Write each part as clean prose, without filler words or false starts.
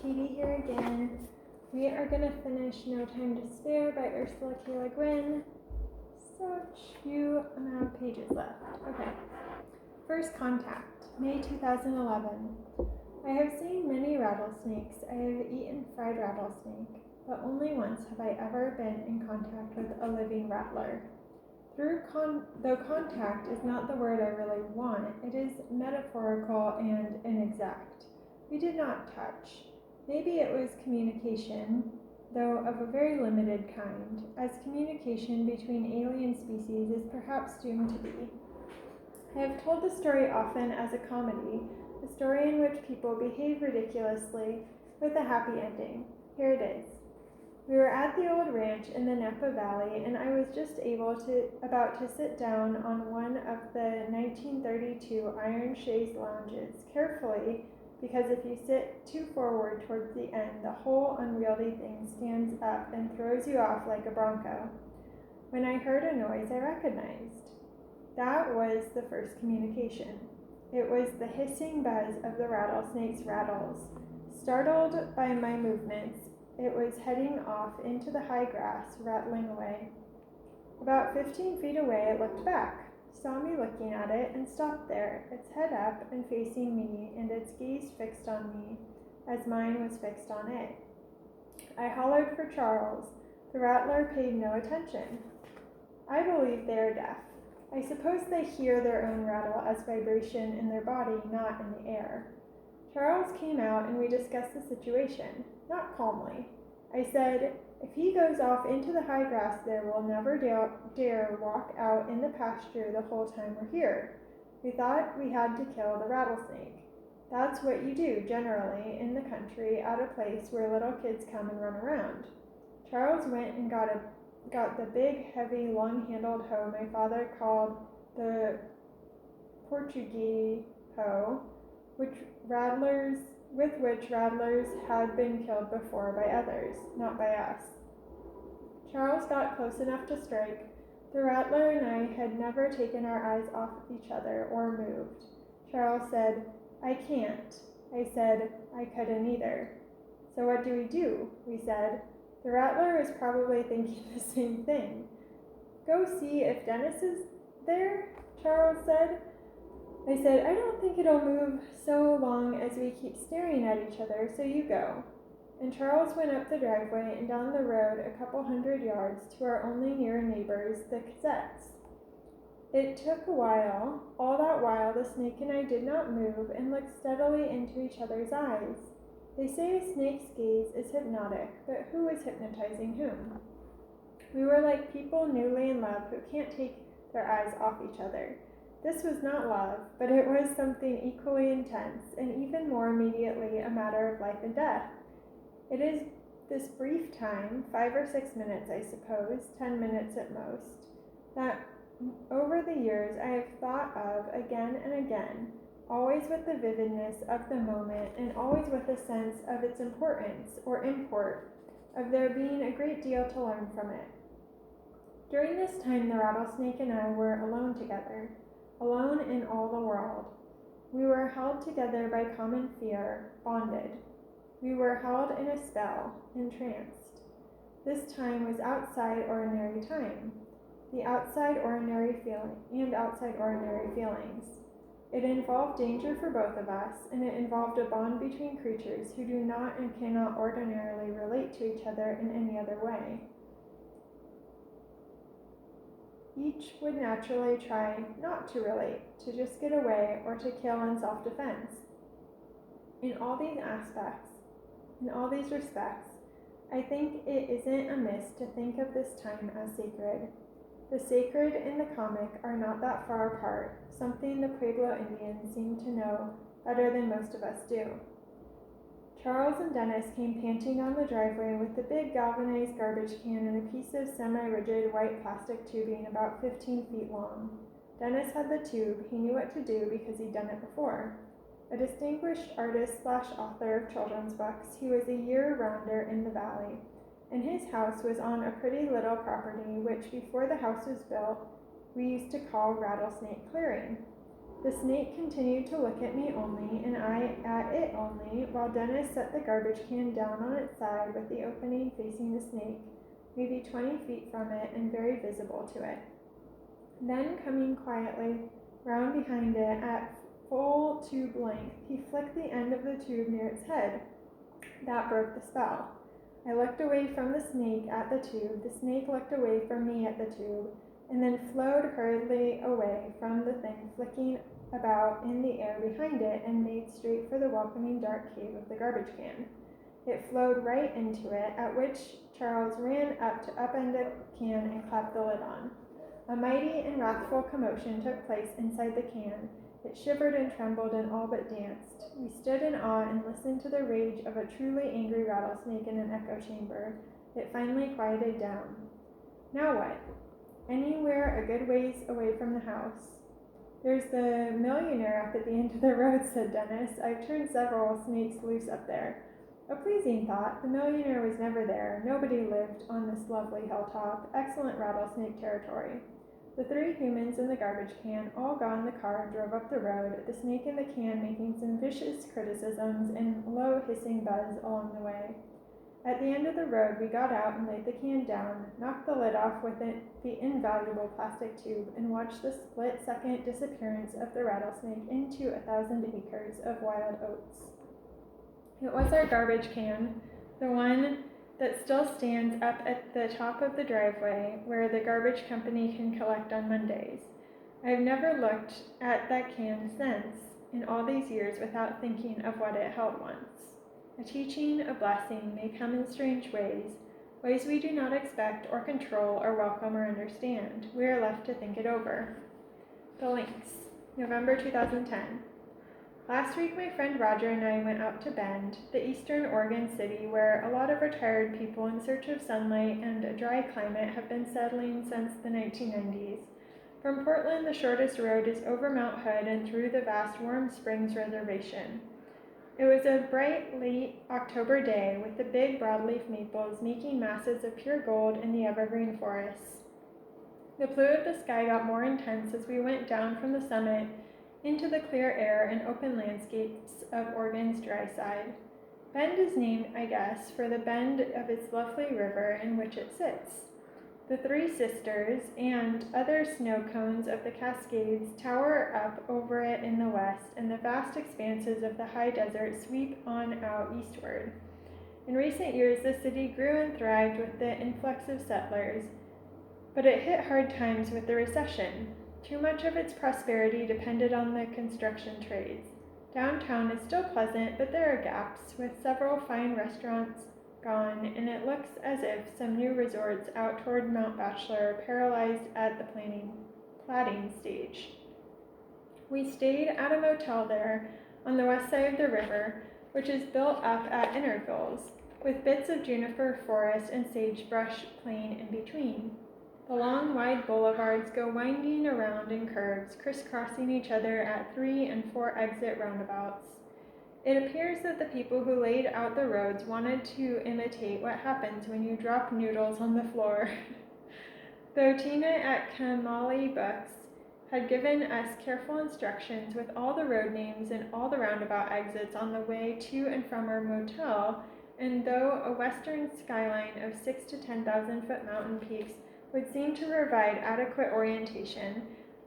Katie here again. We are going to finish No Time to Spare by Ursula K LeGuin. Such few amount of pages left. Okay. First Contact, May 2011. I have seen many rattlesnakes. I have eaten fried rattlesnake, but only once have I ever been in contact with a living rattler. Though contact is not the word I really want, it is metaphorical and inexact. We did not touch. Maybe it was communication, though of a very limited kind, as communication between alien species is perhaps doomed to be. I have told the story often as a comedy, a story in which people behave ridiculously with a happy ending. Here it is. We were at the old ranch in the Napa Valley, and I was just about to sit down on one of the 1932 iron chaise lounges, carefully, because if you sit too forward towards the end, the whole unwieldy thing stands up and throws you off like a bronco, when I heard a noise I recognized. That was the first communication. It was the hissing buzz of the rattlesnake's rattles. Startled by my movements, it was heading off into the high grass, rattling away. About 15 feet away, it looked back, saw me looking at it, and stopped there, its head up and facing me, and its gaze fixed on me, as mine was fixed on it. I hollered for Charles. The rattler paid no attention. I believe they are deaf. I suppose they hear their own rattle as vibration in their body, not in the air. Charles came out and we discussed the situation, not calmly. I said, if he goes off into the high grass there, we'll never dare walk out in the pasture the whole time we're here. We thought we had to kill the rattlesnake. That's what you do, generally, in the country, at a place where little kids come and run around. Charles went and got the big, heavy, long-handled hoe my father called the Portuguese hoe, with which rattlers had been killed before by others, not by us. Charles got close enough to strike. The rattler and I had never taken our eyes off each other or moved. Charles said, I can't. I said, I couldn't either. So what do? We said. The rattler is probably thinking the same thing. Go see if Dennis is there, Charles said. I said, I don't think it'll move so long as we keep staring at each other, so you go. And Charles went up the driveway and down the road a couple 100 yards to our only near neighbors, the Cassettes. It took a while. All that while, the snake and I did not move and looked steadily into each other's eyes. They say a snake's gaze is hypnotic, but who is hypnotizing whom? We were like people newly in love who can't take their eyes off each other. This was not love, but it was something equally intense, and even more immediately a matter of life and death. It is this brief time, 5 or 6 minutes, I suppose, 10 minutes at most, that over the years I have thought of again and again, always with the vividness of the moment, and always with a sense of its importance or import, of there being a great deal to learn from it. During this time, the rattlesnake and I were alone together. Alone in all the world. We were held together by common fear, bonded. We were held in a spell, entranced. This time was outside ordinary time, the outside ordinary feelings. It involved danger for both of us, and it involved a bond between creatures who do not and cannot ordinarily relate to each other in any other way. Each would naturally try not to relate, to just get away, or to kill in self-defense. In all these respects, I think it isn't amiss to think of this time as sacred. The sacred and the comic are not that far apart, something the Pueblo Indians seem to know better than most of us do. Charles and Dennis came panting down the driveway with the big galvanized garbage can and a piece of semi-rigid white plastic tubing about 15 feet long. Dennis had the tube. He knew what to do because he'd done it before. A distinguished artist/author of children's books, he was a year-rounder in the valley, and his house was on a pretty little property which, before the house was built, we used to call Rattlesnake Clearing. The snake continued to look at me only, and I at it only, while Dennis set the garbage can down on its side with the opening facing the snake, maybe 20 feet from it and very visible to it. Then, coming quietly round behind it at full tube length, he flicked the end of the tube near its head. That broke the spell. I looked away from the snake at the tube, the snake looked away from me at the tube, and then flowed hurriedly away from the thing flicking about in the air behind it and made straight for the welcoming dark cave of the garbage can. It flowed right into it, at which Charles ran up to upend the can and clap the lid on. A mighty and wrathful commotion took place inside the can. It shivered and trembled and all but danced. We stood in awe and listened to the rage of a truly angry rattlesnake in an echo chamber. It finally quieted down. Now what? Anywhere a good ways away from the house. There's the millionaire up at the end of the road, said Dennis. I've turned several snakes loose up there. A pleasing thought. The millionaire was never there. Nobody lived on this lovely hilltop. Excellent rattlesnake territory. The three humans in the garbage can all got in the car and drove up the road, the snake in the can making some vicious criticisms and low hissing buzz along the way. At the end of the road, we got out and laid the can down, knocked the lid off with the invaluable plastic tube, and watched the split-second disappearance of the rattlesnake into 1,000 acres of wild oats. It was our garbage can, the one that still stands up at the top of the driveway where the garbage company can collect on Mondays. I have never looked at that can since, in all these years, without thinking of what it held once. A teaching, a blessing, may come in strange ways we do not expect or control or welcome or understand. We are left to think it over. The Lynx, November 2010. Last week, my friend Roger and I went out to Bend, the eastern Oregon city where a lot of retired people in search of sunlight and a dry climate have been settling since the 1990s. From Portland, the shortest road is over Mount Hood and through the vast Warm Springs Reservation. It was a bright, late October day with the big broadleaf maples making masses of pure gold in the evergreen forests. The blue of the sky got more intense as we went down from the summit into the clear air and open landscapes of Oregon's dry side. Bend is named, I guess, for the bend of its lovely river in which it sits. The Three Sisters and other snow cones of the Cascades tower up over it in the west, and the vast expanses of the high desert sweep on out eastward. In recent years, the city grew and thrived with the influx of settlers, but it hit hard times with the recession. Too much of its prosperity depended on the construction trades. Downtown is still pleasant, but there are gaps, with several fine restaurants gone, and it looks as if some new resorts out toward Mount Bachelor are paralyzed at the platting stage. We stayed at a motel there on the west side of the river, which is built up at intervals, with bits of juniper forest and sagebrush plain in between. The long, wide boulevards go winding around in curves, crisscrossing each other at 3 and 4 exit roundabouts. It appears that the people who laid out the roads wanted to imitate what happens when you drop noodles on the floor. Though Tina at Kamali Books had given us careful instructions with all the road names and all the roundabout exits on the way to and from our motel, and though a western skyline of 6,000 to 10,000 foot mountain peaks would seem to provide adequate orientation,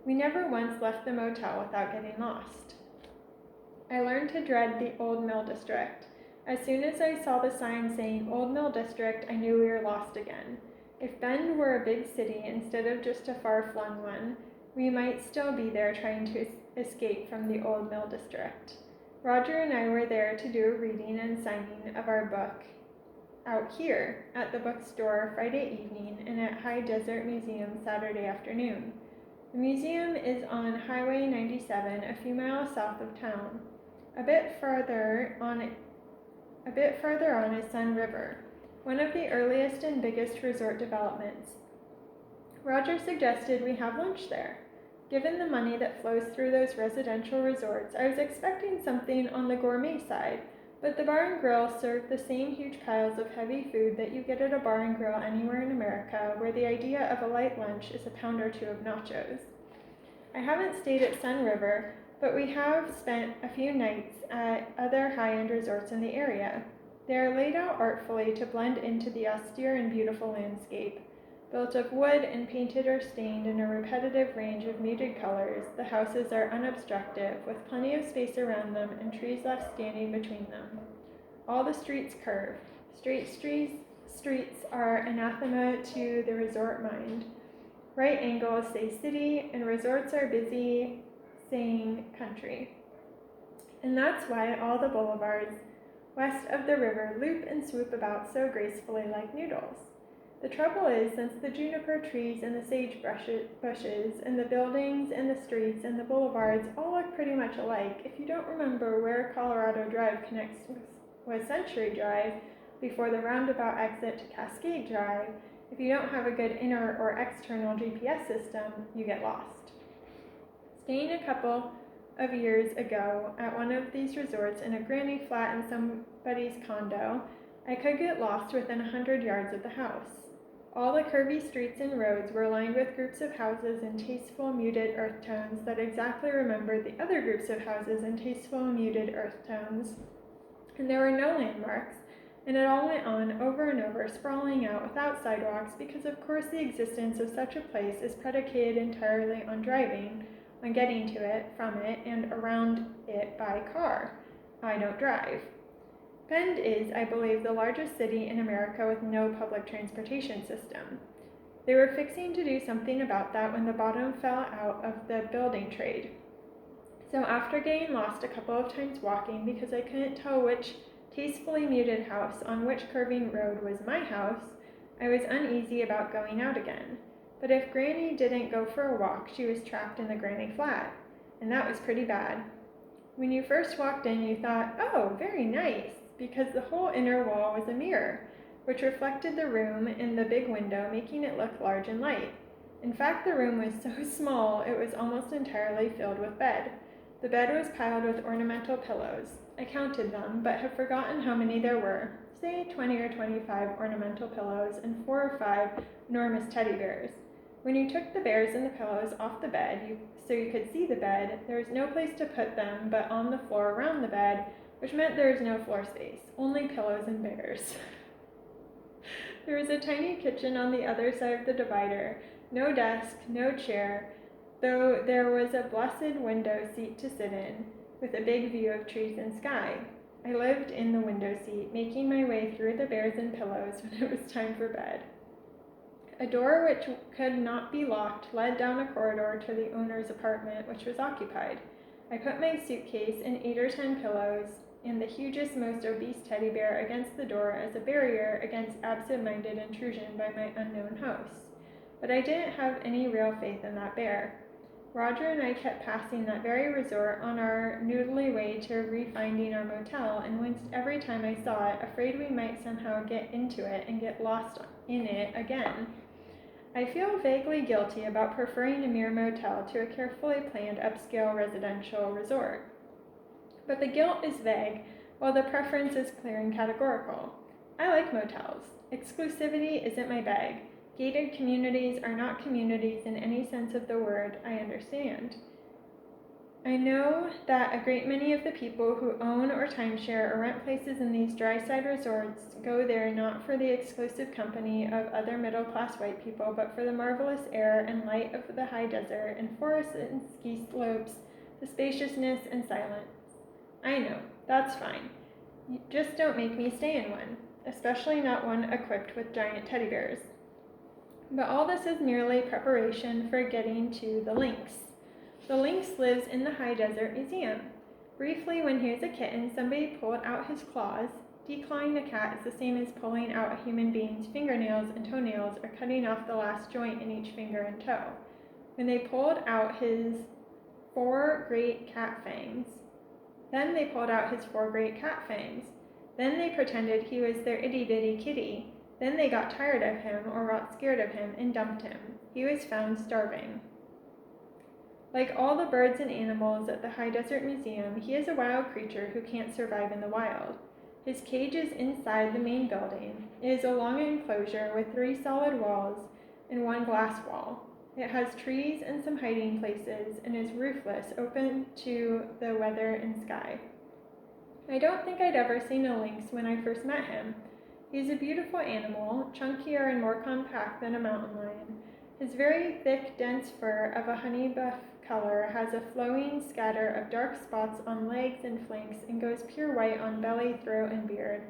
we never once left the motel without getting lost. I learned to dread the Old Mill District. As soon as I saw the sign saying Old Mill District, I knew we were lost again. If Bend were a big city instead of just a far-flung one, we might still be there trying to escape from the Old Mill District. Roger and I were there to do a reading and signing of our book out here at the bookstore Friday evening and at High Desert Museum Saturday afternoon. The museum is on Highway 97, a few miles south of town. A bit farther on is Sun River, one of the earliest and biggest resort developments. Roger suggested we have lunch there. Given the money that flows through those residential resorts, I was expecting something on the gourmet side, but the bar and grill served the same huge piles of heavy food that you get at a bar and grill anywhere in America, where the idea of a light lunch is a pound or two of nachos. I haven't stayed at Sun River, but we have spent a few nights at other high-end resorts in the area. They are laid out artfully to blend into the austere and beautiful landscape. Built of wood and painted or stained in a repetitive range of muted colors, the houses are unobstructive, with plenty of space around them and trees left standing between them. All the streets curve. Straight streets are anathema to the resort mind. Right angles say city, and resorts are busy saying country. And that's why all the boulevards west of the river loop and swoop about so gracefully like noodles. The trouble is, since the juniper trees and the sage bushes and the buildings and the streets and the boulevards all look pretty much alike, if you don't remember where Colorado Drive connects with Century Drive before the roundabout exit to Cascade Drive, if you don't have a good inner or external GPS system, you get lost. Staying a couple of years ago at one of these resorts in a granny flat in somebody's condo, I could get lost within 100 yards of the house. All the curvy streets and roads were lined with groups of houses in tasteful muted earth tones that exactly remembered the other groups of houses in tasteful muted earth tones. And there were no landmarks, and it all went on over and over, sprawling out without sidewalks, because of course the existence of such a place is predicated entirely on driving, on getting to it, from it, and around it by car. I don't drive. Bend is, I believe, the largest city in America with no public transportation system. They were fixing to do something about that when the bottom fell out of the building trade. So after getting lost a couple of times walking because I couldn't tell which tastefully muted house on which curving road was my house, I was uneasy about going out again. But if Granny didn't go for a walk, she was trapped in the granny flat, and that was pretty bad. When you first walked in, you thought, oh, very nice, because the whole inner wall was a mirror, which reflected the room in the big window, making it look large and light. In fact, the room was so small, it was almost entirely filled with bed. The bed was piled with ornamental pillows. I counted them, but have forgotten how many there were. Say 20 or 25 ornamental pillows and 4 or 5 enormous teddy bears. When you took the bears and the pillows off the bed, so you could see the bed, there was no place to put them but on the floor around the bed, which meant there was no floor space, only pillows and bears. There was a tiny kitchen on the other side of the divider, no desk, no chair, though there was a blessed window seat to sit in, with a big view of trees and sky. I lived in the window seat, making my way through the bears and pillows when it was time for bed. A door which could not be locked led down a corridor to the owner's apartment, which was occupied. I put my suitcase and 8 or 10 pillows and the hugest, most obese teddy bear against the door as a barrier against absent-minded intrusion by my unknown host. But I didn't have any real faith in that bear. Roger and I kept passing that very resort on our noodly way to refinding our motel, and winced every time I saw it, afraid we might somehow get into it and get lost in it again. I feel vaguely guilty about preferring a mere motel to a carefully planned upscale residential resort. But the guilt is vague, while the preference is clear and categorical. I like motels. Exclusivity isn't my bag. Gated communities are not communities in any sense of the word, I understand. I know that a great many of the people who own or timeshare or rent places in these dry-side resorts go there not for the exclusive company of other middle-class white people, but for the marvelous air and light of the high desert and forests and ski slopes, the spaciousness and silence. I know, that's fine. Just don't make me stay in one, especially not one equipped with giant teddy bears. But all this is merely preparation for getting to the Lynx. The Lynx lives in the High Desert Museum. Briefly, when he was a kitten, somebody pulled out his claws. Declawing a cat is the same as pulling out a human being's fingernails and toenails or cutting off the last joint in each finger and toe. When they pulled out his 4 great cat fangs, then they pulled out his 4 great cat fangs. Then they pretended he was their itty-bitty kitty. Then they got tired of him or got scared of him and dumped him. He was found starving. Like all the birds and animals at the High Desert Museum, he is a wild creature who can't survive in the wild. His cage is inside the main building. It is a long enclosure with 3 solid walls and 1 glass wall. It has trees and some hiding places and is roofless, open to the weather and sky. I don't think I'd ever seen a lynx when I first met him. He's a beautiful animal, chunkier and more compact than a mountain lion. His very thick, dense fur of a honey buff color has a flowing scatter of dark spots on legs and flanks and goes pure white on belly, throat, and beard.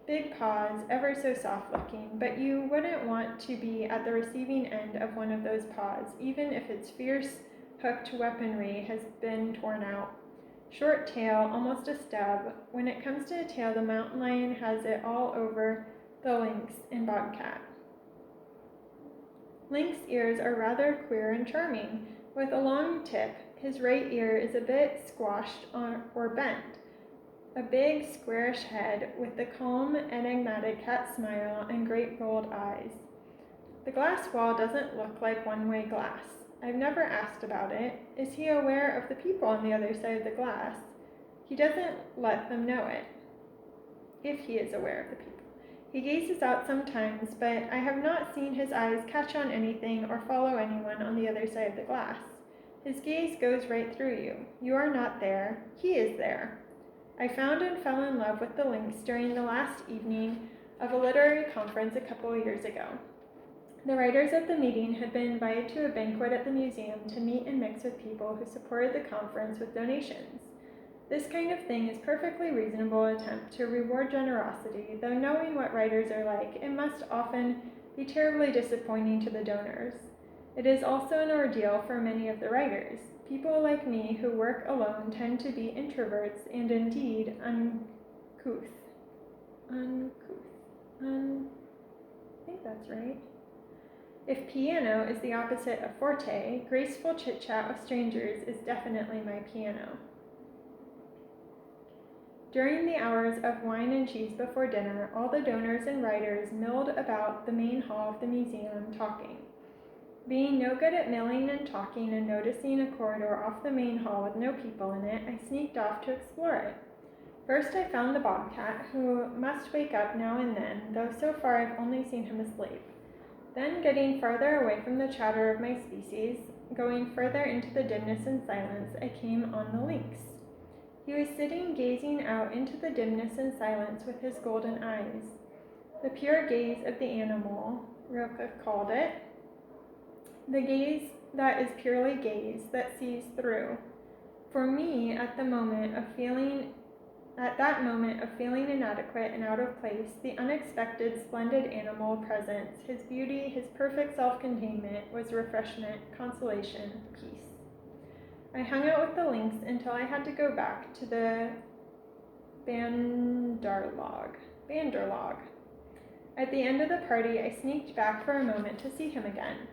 Big paws, ever so soft looking, but you wouldn't want to be at the receiving end of one of those paws, even if its fierce, hooked weaponry has been torn out. Short tail, almost a stub. When it comes to a tail, the mountain lion has it all over the lynx and bobcat. Lynx ears are rather queer and charming. With a long tip, his right ear is a bit squashed or bent. A big, squarish head with the calm, enigmatic cat smile and great gold eyes. The glass wall doesn't look like one-way glass. I've never asked about it. Is he aware of the people on the other side of the glass? He doesn't let them know it, if he is aware of the people. He gazes out sometimes, but I have not seen his eyes catch on anything or follow anyone on the other side of the glass. His gaze goes right through you. You are not there. He is there. I found and fell in love with the lynx during the last evening of a literary conference a couple of years ago. The writers of the meeting had been invited to a banquet at the museum to meet and mix with people who supported the conference with donations. This kind of thing is a perfectly reasonable attempt to reward generosity, though knowing what writers are like, it must often be terribly disappointing to the donors. It is also an ordeal for many of the writers. People like me who work alone tend to be introverts and indeed uncouth. I think that's right. If piano is the opposite of forte, graceful chit-chat with strangers is definitely my piano. During the hours of wine and cheese before dinner, all the donors and writers milled about the main hall of the museum talking. Being no good at milling and talking and noticing a corridor off the main hall with no people in it, I sneaked off to explore it. First I found the bobcat, who must wake up now and then, though so far I've only seen him asleep. Then, getting farther away from the chatter of my species, going further into the dimness and silence, I came on the lynx. He was sitting gazing out into the dimness and silence with his golden eyes. The pure gaze of the animal, Rilke called it. The gaze that is purely gaze, that sees through. For me, at that moment of feeling inadequate and out of place, the unexpected, splendid animal presence, his beauty, his perfect self-containment, was refreshment, consolation, peace. I hung out with the lynx until I had to go back to the Bandarlog. At the end of the party, I sneaked back for a moment to see him again.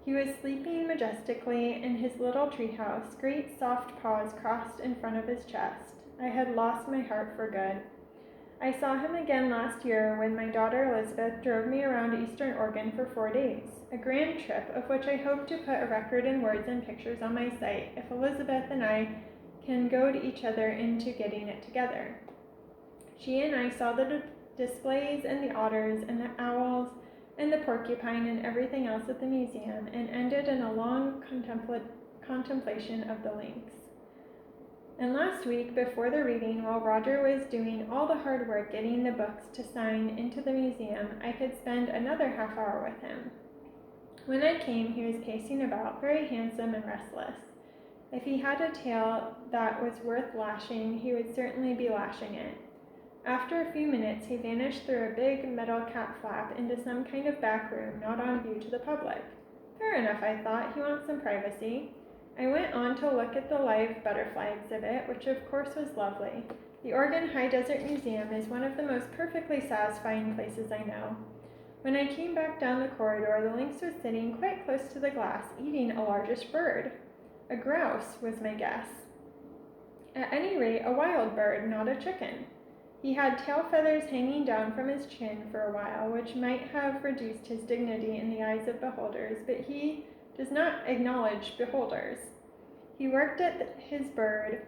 He was sleeping majestically in his little treehouse, great soft paws crossed in front of his chest. I had lost my heart for good. I saw him again last year when my daughter Elizabeth drove me around Eastern Oregon for 4 days, a grand trip of which I hope to put a record in words and pictures on my site if Elizabeth and I can goad each other into getting it together. She and I saw the displays and the otters and the owls and the porcupine and everything else at the museum, and ended in a long contemplation of the lynx. And last week, before the reading, while Roger was doing all the hard work getting the books to sign into the museum, I could spend another half hour with him. When I came, he was pacing about, very handsome and restless. If he had a tail that was worth lashing, he would certainly be lashing it. After a few minutes, he vanished through a big metal cap flap into some kind of back room not on view to the public. Fair enough, I thought. He wants some privacy. I went on to look at the live butterfly exhibit, which of course was lovely. The Oregon High Desert Museum is one of the most perfectly satisfying places I know. When I came back down the corridor, the lynx was sitting quite close to the glass, eating a largish bird. A grouse was my guess. At any rate, a wild bird, not a chicken. He had tail feathers hanging down from his chin for a while, which might have reduced his dignity in the eyes of beholders, but he does not acknowledge beholders. He worked at his bird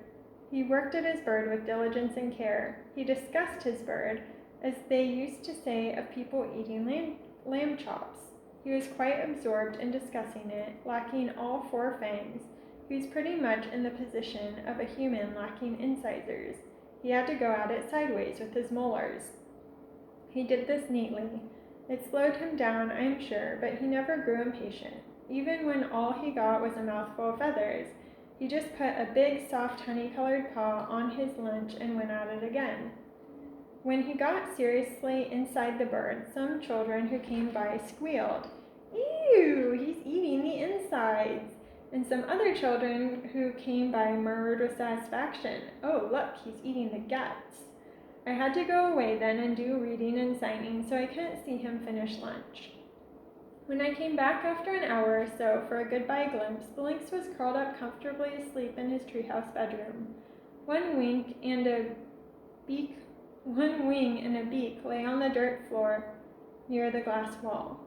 with diligence and care. He discussed his bird, as they used to say of people eating lamb chops. He was quite absorbed in discussing it, lacking all 4 fangs. He was pretty much in the position of a human lacking incisors. He had to go at it sideways with his molars. He did this neatly. It slowed him down, I am sure, but he never grew impatient. Even when all he got was a mouthful of feathers, he just put a big, soft, honey-colored paw on his lunch and went at it again. When he got seriously inside the bird, some children who came by squealed, "Ew, he's eating the insides!" And some other children who came by murmured with satisfaction, "Oh, look, he's eating the guts." I had to go away then and do reading and signing, so I couldn't see him finish lunch. When I came back after an hour or so for a goodbye glimpse, the lynx was curled up comfortably asleep in his treehouse bedroom. One wing and a beak lay on the dirt floor near the glass wall.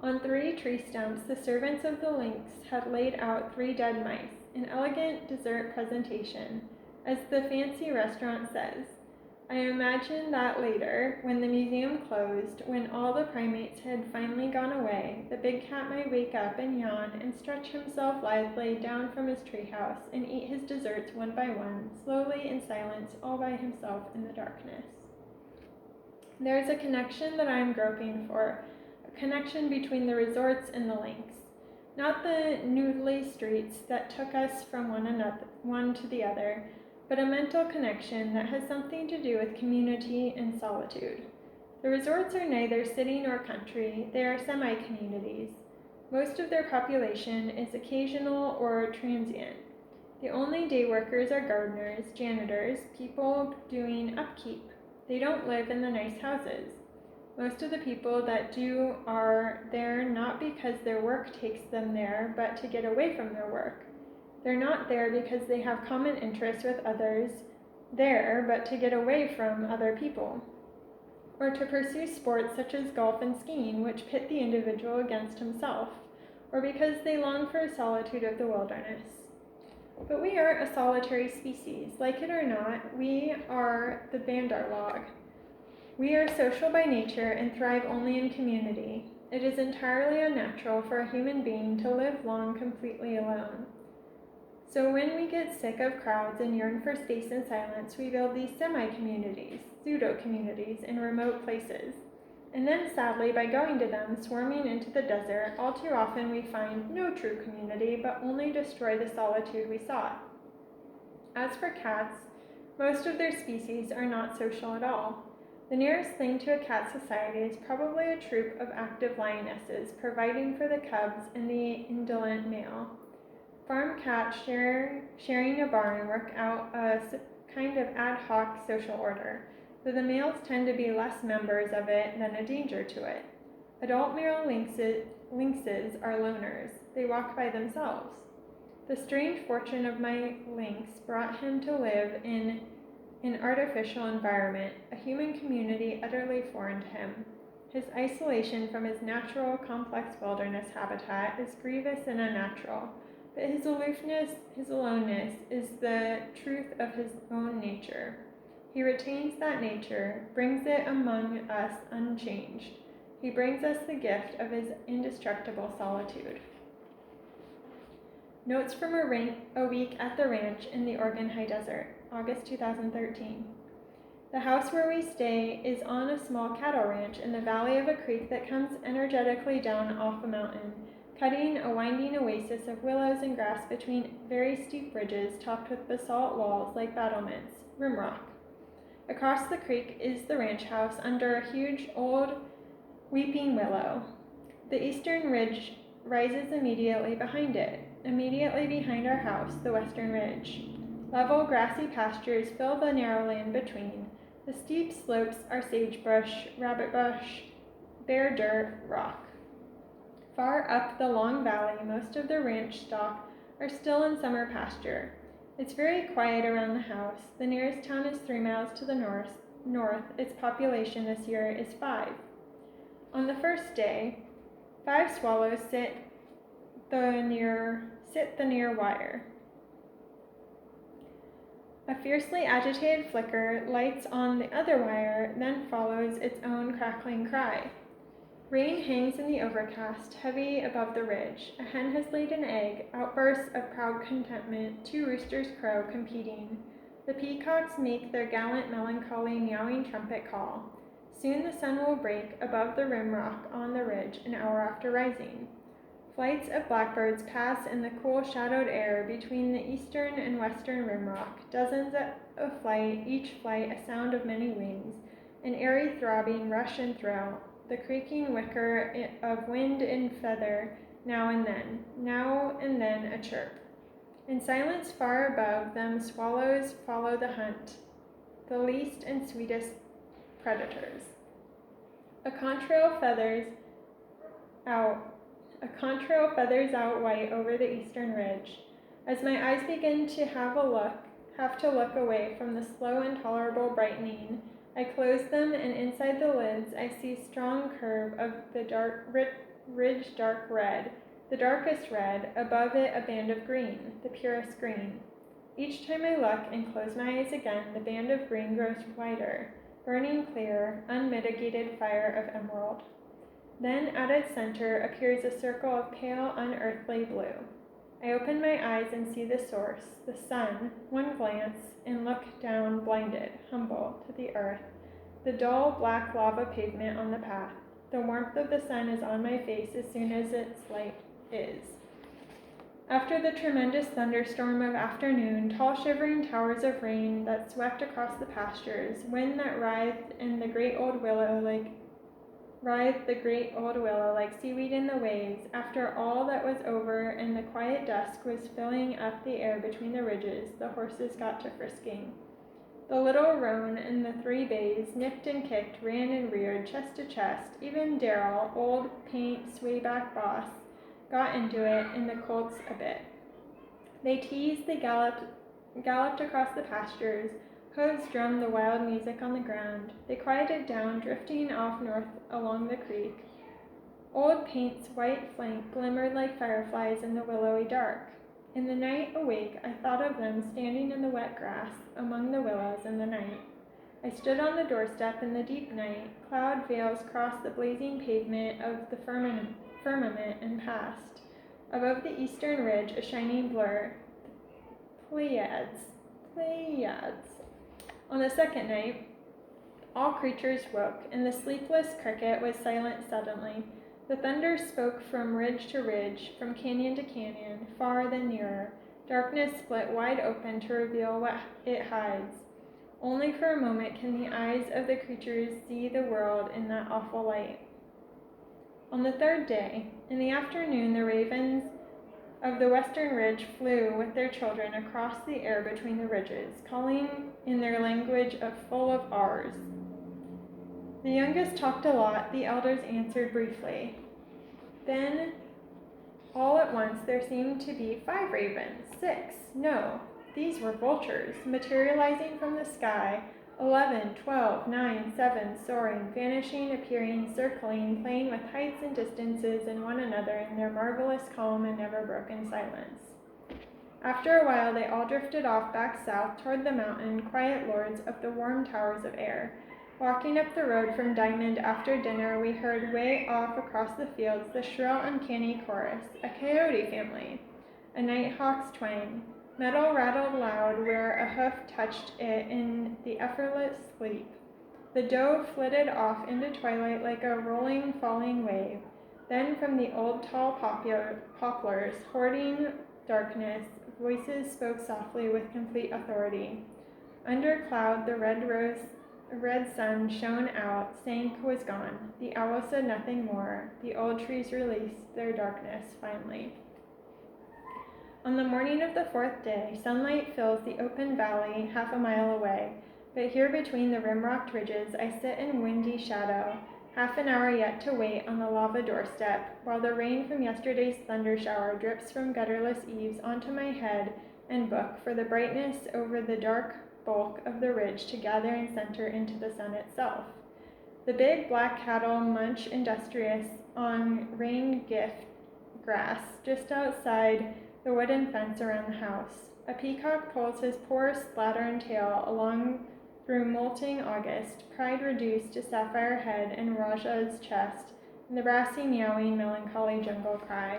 On 3 tree stumps, the servants of the lynx had laid out 3 dead mice, an elegant dessert presentation, as the fancy restaurant says. I imagined that later, when the museum closed, when all the primates had finally gone away, the big cat might wake up and yawn and stretch himself lithely down from his treehouse and eat his desserts one by one, slowly in silence, all by himself in the darkness. There is a connection that I am groping for, a connection between the resorts and the lynx. Not the noodly streets that took us from one to the other, but a mental connection that has something to do with community and solitude. The resorts are neither city nor country, they are semi-communities. Most of their population is occasional or transient. The only day workers are gardeners, janitors, people doing upkeep. They don't live in the nice houses. Most of the people that do are there not because their work takes them there, but to get away from their work. They're not there because they have common interests with others there, but to get away from other people, or to pursue sports such as golf and skiing, which pit the individual against himself, or because they long for a solitude of the wilderness. But we aren't a solitary species. Like it or not, we are the Bandarlog. We are social by nature and thrive only in community. It is entirely unnatural for a human being to live long completely alone. So when we get sick of crowds and yearn for space and silence, we build these semi-communities, pseudo-communities, in remote places. And then, sadly, by going to them, swarming into the desert, all too often we find no true community, but only destroy the solitude we sought. As for cats, most of their species are not social at all. The nearest thing to a cat society is probably a troop of active lionesses, providing for the cubs and the indolent male. Farm cats sharing a barn work out a kind of ad hoc social order, though the males tend to be less members of it than a danger to it. Adult male lynxes are loners. They walk by themselves. The strange fortune of my lynx brought him to live in an artificial environment, a human community utterly foreign to him. His isolation from his natural, complex wilderness habitat is grievous and unnatural, but his aloofness, his aloneness, is the truth of his own nature. He retains that nature, brings it among us unchanged. He brings us the gift of his indestructible solitude. Notes from a week at the ranch in the Oregon High Desert, August 2013. The house where we stay is on a small cattle ranch in the valley of a creek that comes energetically down off a mountain, cutting a winding oasis of willows and grass between very steep ridges topped with basalt walls like battlements, rimrock. Across the creek is the ranch house under a huge old weeping willow. The eastern ridge rises immediately behind it. Immediately behind our house, the western ridge. Level, grassy pastures fill the narrow land between. The steep slopes are sagebrush, rabbitbush, bare dirt, rock. Far up the long valley, most of the ranch stock are still in summer pasture. It's very quiet around the house. The nearest town is 3 miles to the north. Its population this year is 5. On the first day, 5 swallows sit the near wire. A fiercely agitated flicker lights on the other wire, then follows its own crackling cry. Rain hangs in the overcast, heavy above the ridge. A hen has laid an egg, outbursts of proud contentment, 2 roosters crow, competing. The peacocks make their gallant, melancholy, meowing trumpet call. Soon the sun will break above the rim rock on the ridge, an hour after rising. Flights of blackbirds pass in the cool, shadowed air between the eastern and western rim rock, dozens of flight, each flight a sound of many wings, an airy throbbing rush and thrill, the creaking wicker of wind and feather, now and then a chirp. In silence far above them swallows follow the hunt, the least and sweetest predators. A contrail feathers out white over the eastern ridge. As my eyes begin to have to look away from the slow, intolerable brightening, I close them, and inside the lids I see strong curve of the ridge dark red, the darkest red, above it a band of green, the purest green. Each time I look and close my eyes again, the band of green grows wider, burning clear, unmitigated fire of emerald. Then at its center appears a circle of pale, unearthly blue. I open my eyes and see the source, the sun, one glance, and look down, blinded, humble, to the earth, the dull, black lava pavement on the path. The warmth of the sun is on my face as soon as its light is. After the tremendous thunderstorm of afternoon, tall shivering towers of rain that swept across the pastures, wind that writhed the great old willow like seaweed in the waves, after all that was over and the quiet dusk was filling up the air between the ridges, the horses got to frisking. The little roan and the 3 bays nipped and kicked, ran and reared, chest to chest. Even Darrell, old paint swayback boss, got into it, and the colts a bit. They teased, they galloped across the pastures, hooves drummed the wild music on the ground. They quieted down, drifting off north along the creek. Old Paint's white flank glimmered like fireflies in the willowy dark. In the night awake, I thought of them standing in the wet grass among the willows in the night. I stood on the doorstep in the deep night. Cloud veils crossed the blazing pavement of the firmament and passed. Above the eastern ridge, a shining blur. Pleiades. On the second night, all creatures woke, and the sleepless cricket was silent suddenly. The thunder spoke from ridge to ridge, from canyon to canyon, far then nearer. Darkness split wide open to reveal what it hides. Only for a moment can the eyes of the creatures see the world in that awful light. On the 3rd day, in the afternoon, the ravens of the western ridge flew with their children across the air between the ridges, calling in their language full of R's. The youngest talked a lot, the elders answered briefly. Then, all at once, there seemed to be 5 ravens, 6, no, these were vultures, materializing from the sky, 11, 12, 9, 7, soaring, vanishing, appearing, circling, playing with heights and distances and one another in their marvelous calm and never-broken silence. After a while, they all drifted off back south toward the mountain, quiet lords of the warm towers of air. Walking up the road from Diamond after dinner, we heard way off across the fields the shrill, uncanny chorus, a coyote family, a nighthawk's twang. Metal rattled loud where a hoof touched it in the effortless sleep. The doe flitted off into twilight like a rolling, falling wave. Then from the old tall poplars, hoarding darkness, voices spoke softly with complete authority. Under cloud, the red sun shone out, sank, was gone. The owl said nothing more. The old trees released their darkness finally. On the morning of the 4th day, sunlight fills the open valley half a mile away, but here between the rim-rocked ridges I sit in windy shadow, half an hour yet to wait on the lava doorstep, while the rain from yesterday's thunder shower drips from gutterless eaves onto my head and book, for the brightness over the dark bulk of the ridge to gather and center into the sun itself. The big black cattle munch industrious on rain-gift grass just outside the wooden fence around the house. A peacock pulls his poor slattern tail along through molting August, pride reduced to sapphire head and Raja's chest, and the brassy meowing melancholy jungle cry.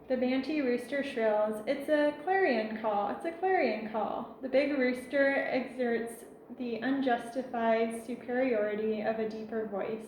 The banty rooster shrills, "It's a clarion call, it's a clarion call." The big rooster exerts the unjustified superiority of a deeper voice.